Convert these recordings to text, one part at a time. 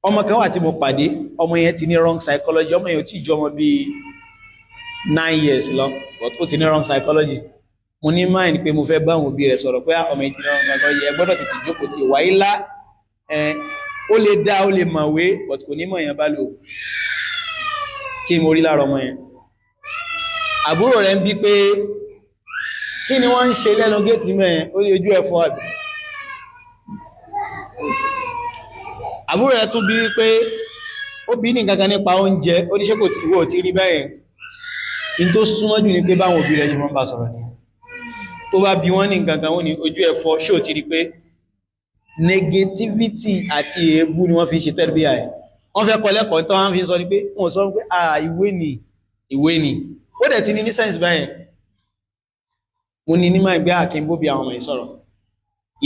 ọmọ kan wà tí mo pàdé ọmọ yẹn ti ní wrong psychology ọmọ yẹn ò tí jọmọ bí 9 years lọ but ó ti ní wrong psychology mo ní mind pé mo fẹ́ bá àwọn òbí rẹ̀ sọ̀rọ̀ pé ọmọ yẹn ti ní wrong psychology ẹ gbọ́dọ̀ tètè jókòó tí wáyé lá ó lè dá ó lè mọ̀wé but kò ní mọ̀ yẹn bá lò kí mo rí lára ọmọ yẹn àbúrò rẹ̀ ń bí pé kí ni wọ́n ń ṣe lẹ́nu géètì mẹ́rin ó lè ojú ẹ̀fọ́ àbí àbúrò rẹ̀ tún bí pé ó bí ní gangan nípa oúnjẹ ó ní ṣé kò tí wò tí rí bẹ́yẹn in tó súnmọ́ jù ní pé báwọn òbí rẹ̀ ṣe mọ́ bá sọ̀rọ̀ ní tó bá bí wọ́n ní gangan wọ́n ní ojú ẹ̀fọ́ ṣé ò ti rí pé negativity àti èébú ni wọ́n fi ṣe tẹ́lẹ̀bíyà ẹ̀ wọ́n fẹ́ kọ́ lẹ́kọ̀ọ́ tó wọ́n fi sọ ní pé wọ́n sọ pé ìwé ni ó dẹ̀ ti ní sense báyẹn mo ní máa gbé àkínbó bí àwọn ọmọ ìsọ̀rọ̀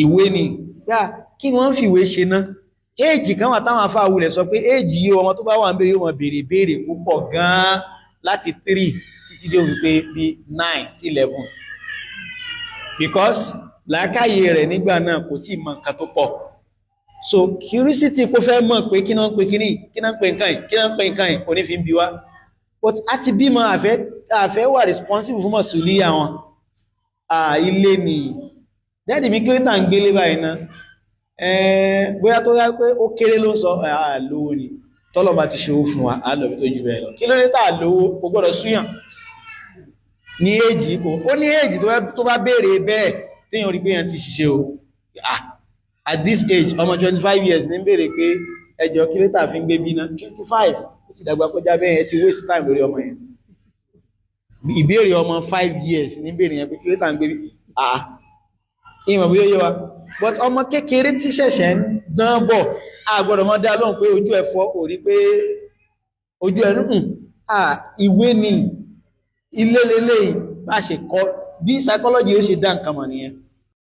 ìwé ni yá kí wọ́n fi ìwé ṣe ná éèjì kan wà táwọn afá wulẹ̀ sọ pé éèjì yìí ọmọ tó bá wà ń bẹ yóò mọ̀ béèrè púpọ̀ gan-an láti 3 títí dé òun pé bí 9 sí 11 because làákàyè rẹ̀ nígbà náà kò tí mọ̀ nǹkan tó pọ̀ so curiosity kó fẹ́ mọ̀ pé kí náà ń pè kíní kí náà ń pè nǹkan yìí oní fi ń bi wá but a ti bímọ àfẹ́ wà responsible fún mọ̀sùlí àwọn ilé ni dẹ́dì mi kírétà ń gbélé báyìí náà bóyá tó rá pé ó kéré ló ń sọ àlówó ni tọ́lọ̀ bá ti ṣòwò fún wa àlọ́bí tó jù bẹ́ẹ̀ lọ kí ló dé tà lówó kò gbọ́dọ̀ súyàn ní èjì kò ó ní èjì tó bá béèrè bẹ́ẹ̀ téèyàn rí pé yẹn ti ṣiṣẹ́ o at this age ọmọ 25 years ní béèrè pé ẹjọ́ kírétà fi ń gbé bí ná 25 ó ti dàgbà kọjá bẹ́ẹ̀ yẹn ti waste time lórí ọmọ yẹn ìbéèrè ọmọ 5 years ní béèrè yẹn pé kírétà ń gbé bí ìmọ̀ bí ó yé wa but ọmọ kékeré tí ṣẹ̀ṣẹ̀ ń dán bọ̀ àgbọ̀dọ̀ mọ́ dá lóhùn pé ojú ẹ̀fọ́ kò rí pé ojú ẹ̀rú ìwé ni ilé lélẹ̀ bá ṣe kọ́ bí psychology ó ṣe dá nǹkan mọ̀ nìyẹn